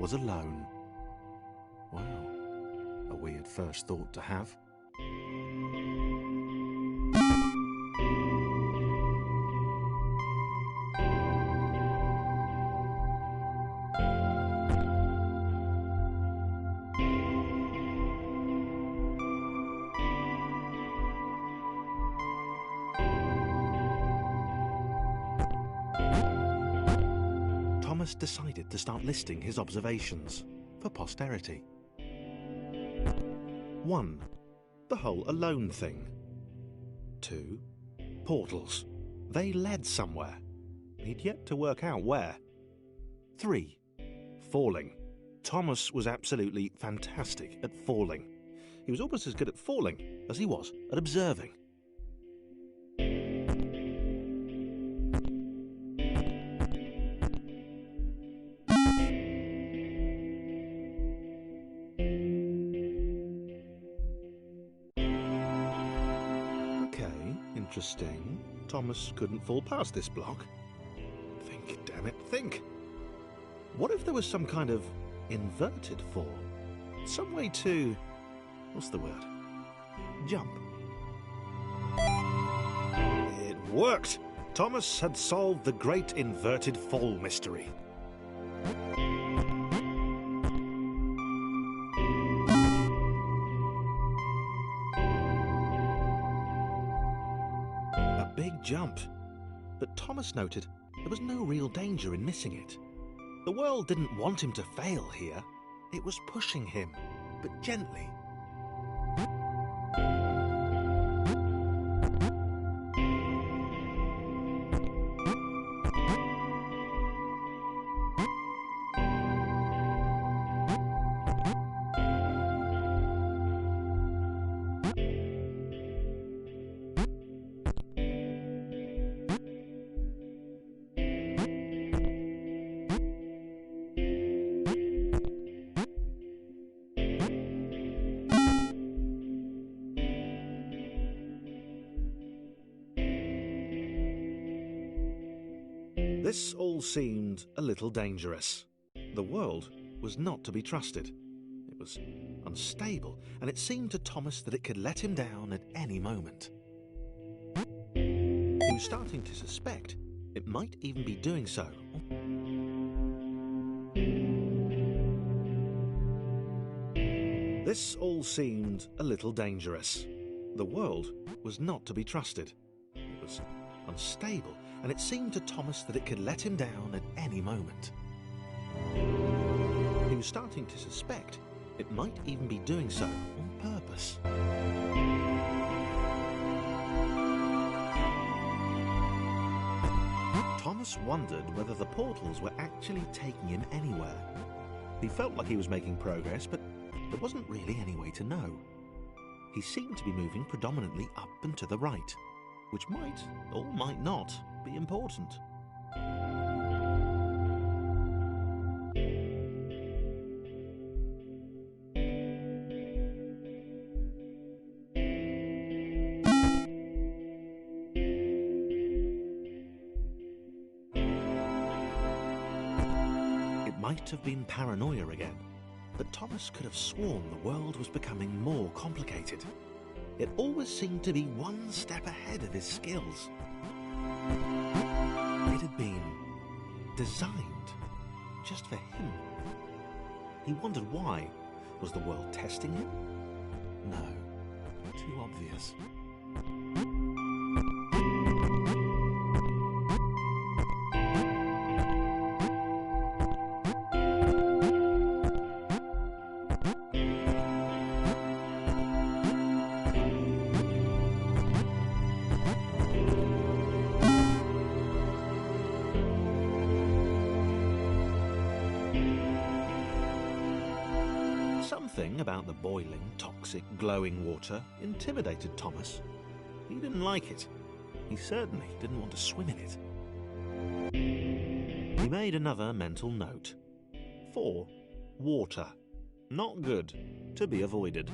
was alone. Wow, a weird first thought to have. Thomas decided to start listing his observations for posterity. 1. The whole alone thing. 2. Portals. They led somewhere. He'd yet to work out where. 3. Falling. Thomas was absolutely fantastic at falling. He was almost as good at falling as he was at observing. Interesting. Thomas couldn't fall past this block. Think, damn it, think. What if there was some kind of inverted fall? Some way to... what's the word? Jump. It worked! Thomas had solved the great inverted fall mystery. Jump. But Thomas noted there was no real danger in missing it. The world didn't want him to fail here. It was pushing him, but gently. This all seemed a little dangerous. The world was not to be trusted. It was unstable, and it seemed to Thomas that it could let him down at any moment. He was starting to suspect it might even be doing so. This all seemed a little dangerous. The world was not to be trusted. It was unstable, and it seemed to Thomas that it could let him down at any moment. He was starting to suspect it might even be doing so on purpose. Thomas wondered whether the portals were actually taking him anywhere. He felt like he was making progress, but there wasn't really any way to know. He seemed to be moving predominantly up and to the right, which might, or might not, be important. It might have been paranoia again, but Thomas could have sworn the world was becoming more complicated. It always seemed to be one step ahead of his skills. It had been designed just for him. He wondered why. Was the world testing him? No, too obvious. Something about the boiling, toxic, glowing water intimidated Thomas. He didn't like it. He certainly didn't want to swim in it. He made another mental note. 4. Water. Not good. To be avoided.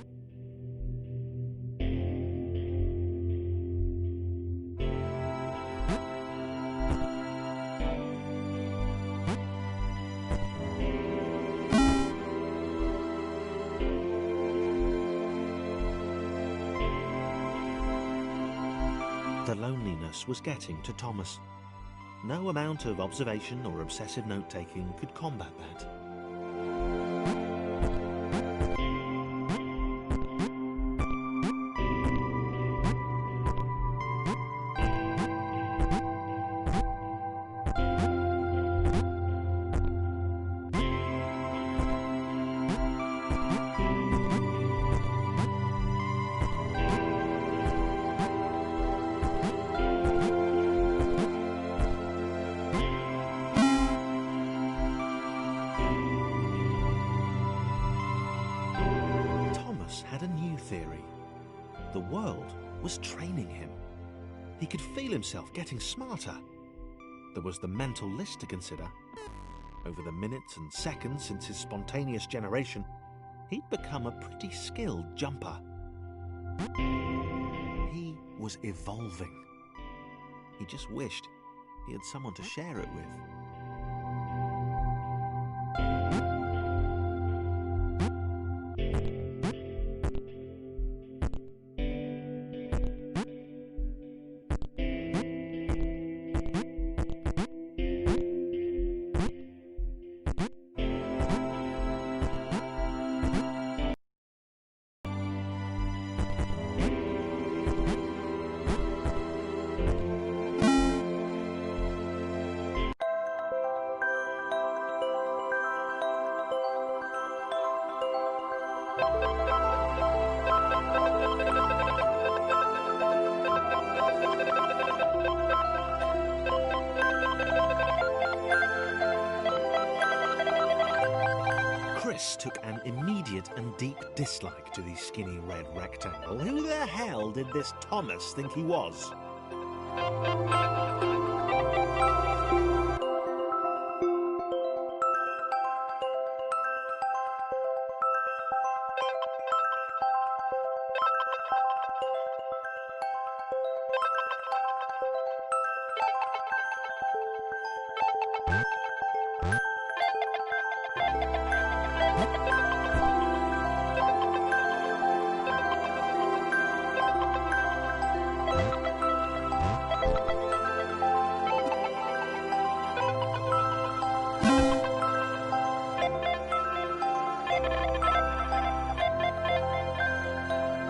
loneliness was getting to Thomas. No amount of observation or obsessive note-taking could combat that. Had a new theory. The world was training him. He could feel himself getting smarter. There was the mental list to consider. Over the minutes and seconds since his spontaneous generation, he'd become a pretty skilled jumper. He was evolving. He just wished he had someone to share it with. Chris took an immediate and deep dislike to the skinny red rectangle. Who the hell did this Thomas think he was?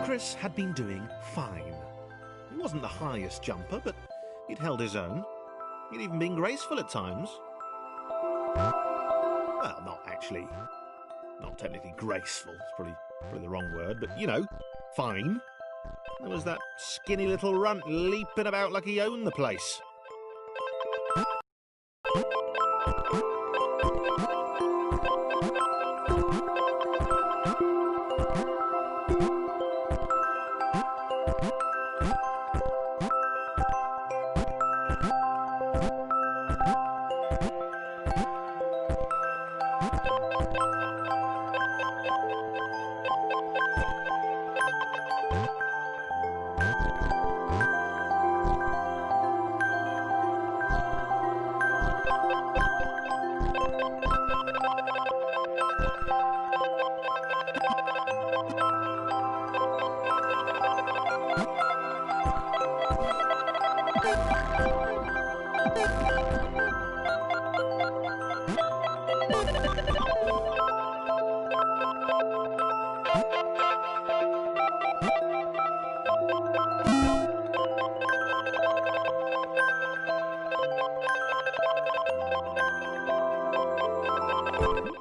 Chris had been doing fine. He wasn't the highest jumper, but he'd held his own. He'd even been graceful at times. Well, not technically graceful, it's probably the wrong word, but, you know, fine. There was that skinny little runt leaping about like he owned the place.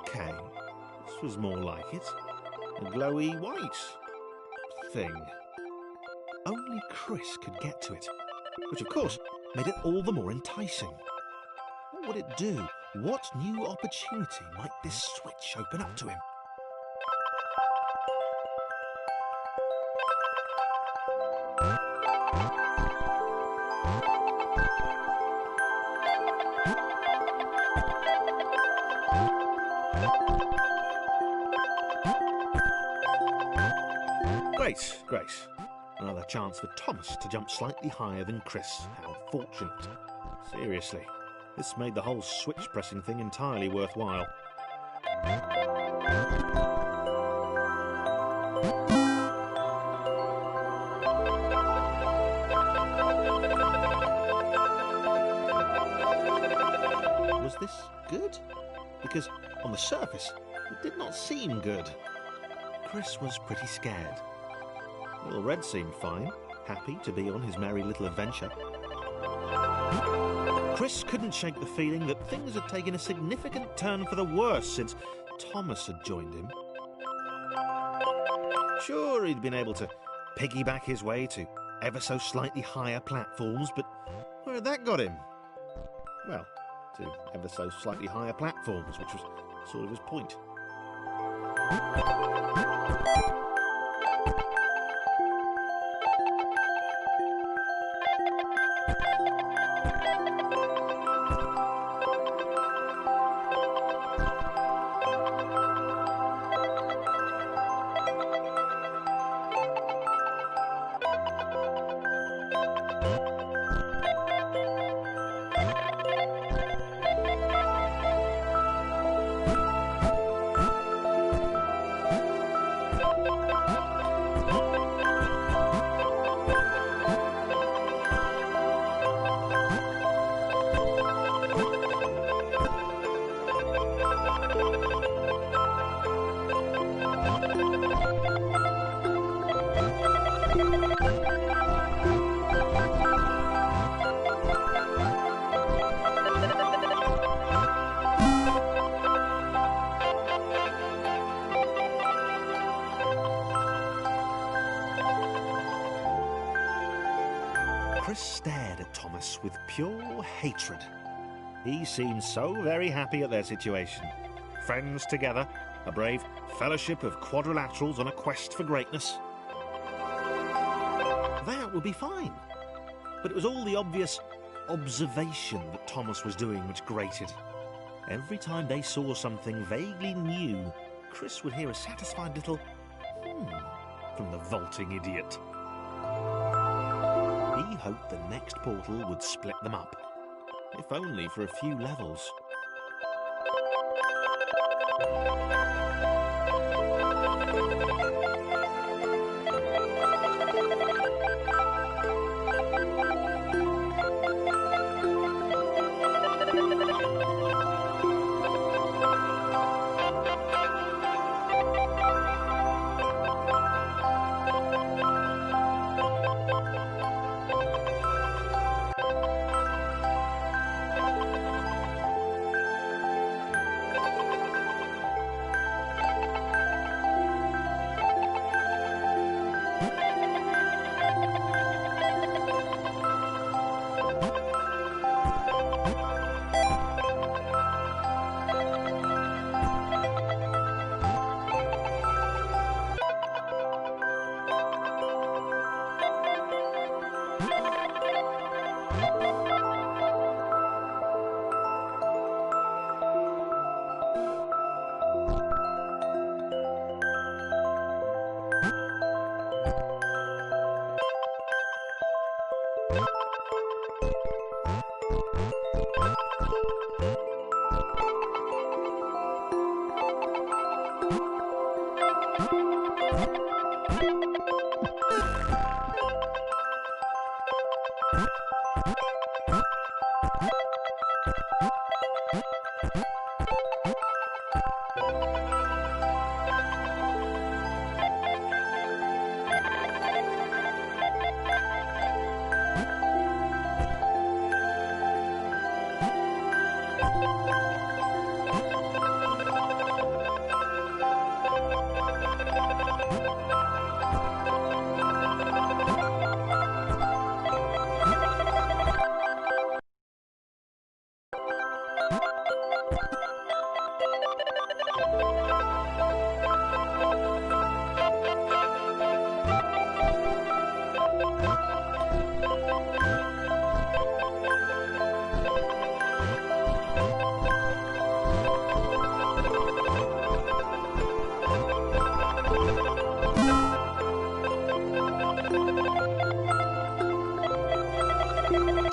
Okay, this was more like it. A glowy white thing. Only Chris could get to it, which of course made it all the more enticing. What would it do? What new opportunity might this switch open up to him? Grace. Another chance for Thomas to jump slightly higher than Chris. How fortunate. Seriously, this made the whole switch pressing thing entirely worthwhile. Was this good? Because on the surface, it did not seem good. Chris was pretty scared. Little Red seemed fine, happy to be on his merry little adventure. Chris couldn't shake the feeling that things had taken a significant turn for the worse since Thomas had joined him. Sure, he'd been able to piggyback his way to ever so slightly higher platforms, but where had that got him? Well, to ever so slightly higher platforms, which was sort of his point. Chris stared at Thomas with pure hatred. He seemed so very happy at their situation. Friends together, a brave fellowship of quadrilaterals on a quest for greatness. That would be fine. But it was all the obvious observation that Thomas was doing which grated. Every time they saw something vaguely new, Chris would hear a satisfied little from the vaulting idiot. He hoped the next portal would split them up, if only for a few levels.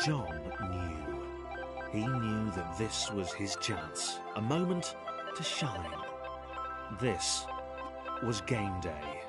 John knew. He knew that this was his chance, a moment to shine. This was game day.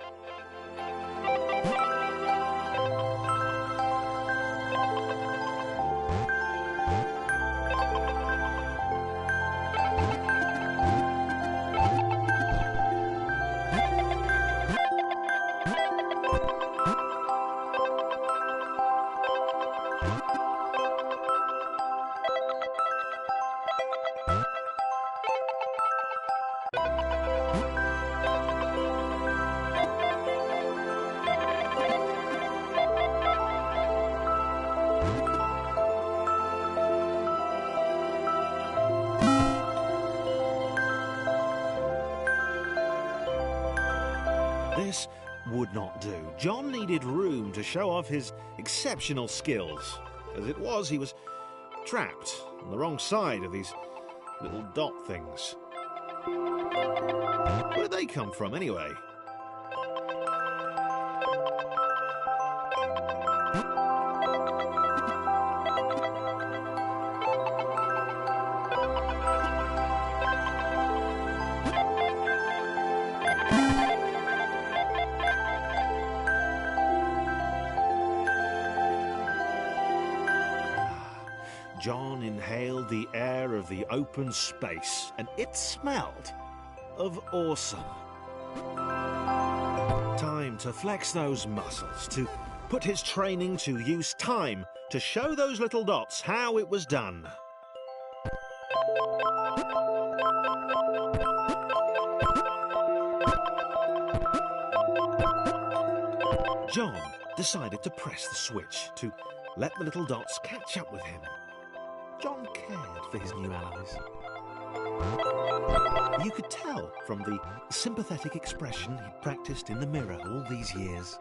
This would not do. John needed room to show off his exceptional skills. As it was, he was trapped on the wrong side of these little dot things. Where did they come from, anyway? John inhaled the air of the open space, and it smelled of awesome. Time to flex those muscles, to put his training to use, time to show those little dots how it was done. John decided to press the switch to let the little dots catch up with him. John cared for his new allies. You could tell from the sympathetic expression he'd practiced in the mirror all these years.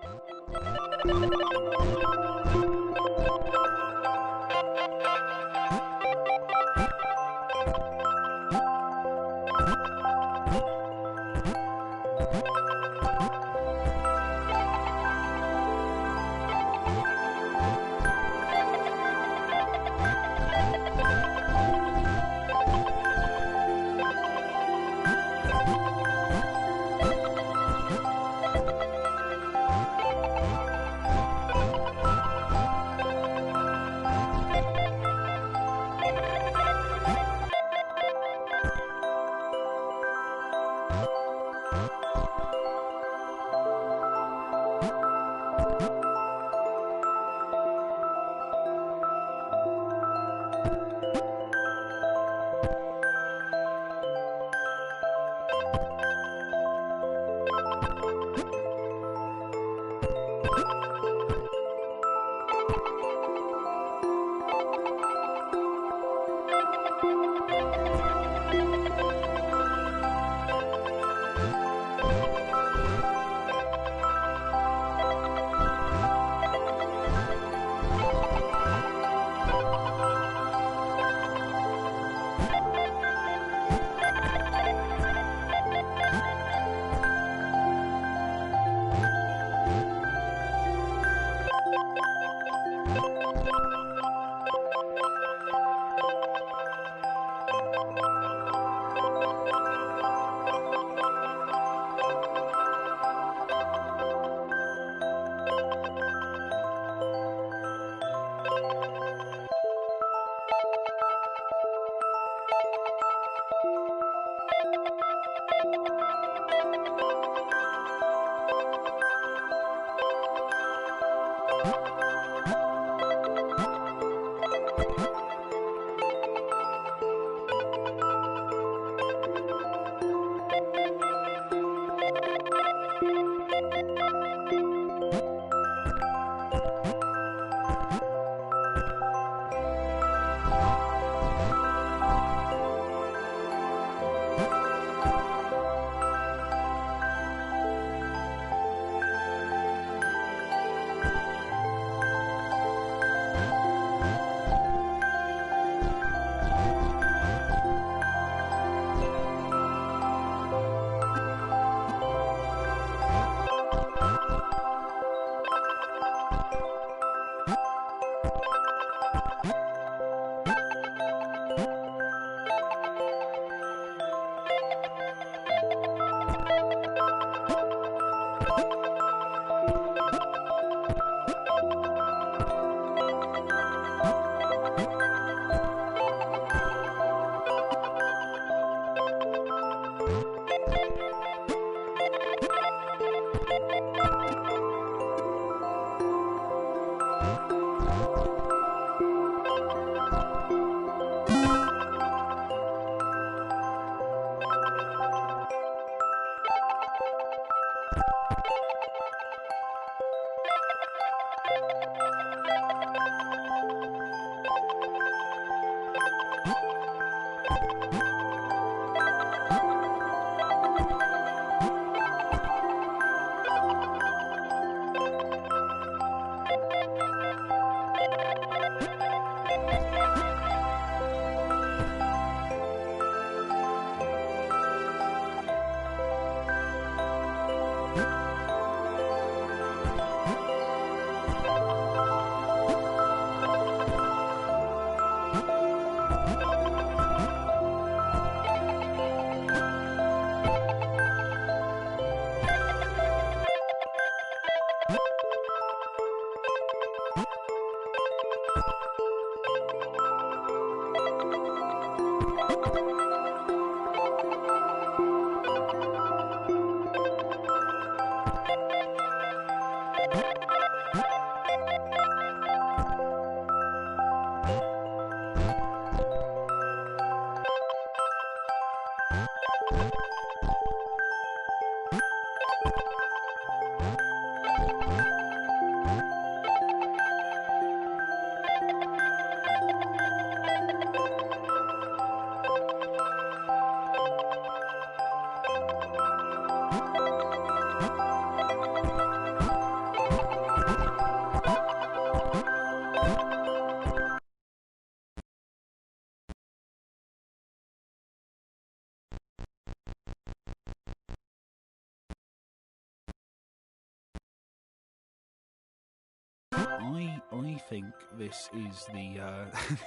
I think this is the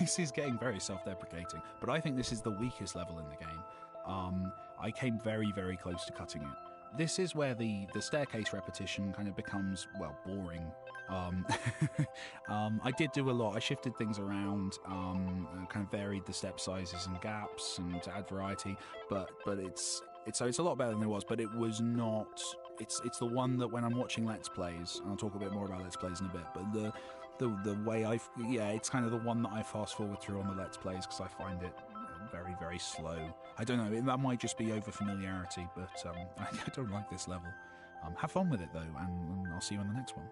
this is getting very self-deprecating, but I think this is the weakest level in the game. I came very, very close to cutting it. This is where the staircase repetition kind of becomes, well, boring. I did do a lot. I shifted things around, kind of varied the step sizes and gaps, and to add variety. But it's a lot better than it was. But it was not. It's the one that when I'm watching Let's Plays, and I'll talk a bit more about Let's Plays in a bit. But the way it's kind of the one that I fast forward through on the Let's Plays because I find it very, very slow. I don't know, that might just be over familiarity, but I don't like this level. Have fun with it though, and I'll see you on the next one.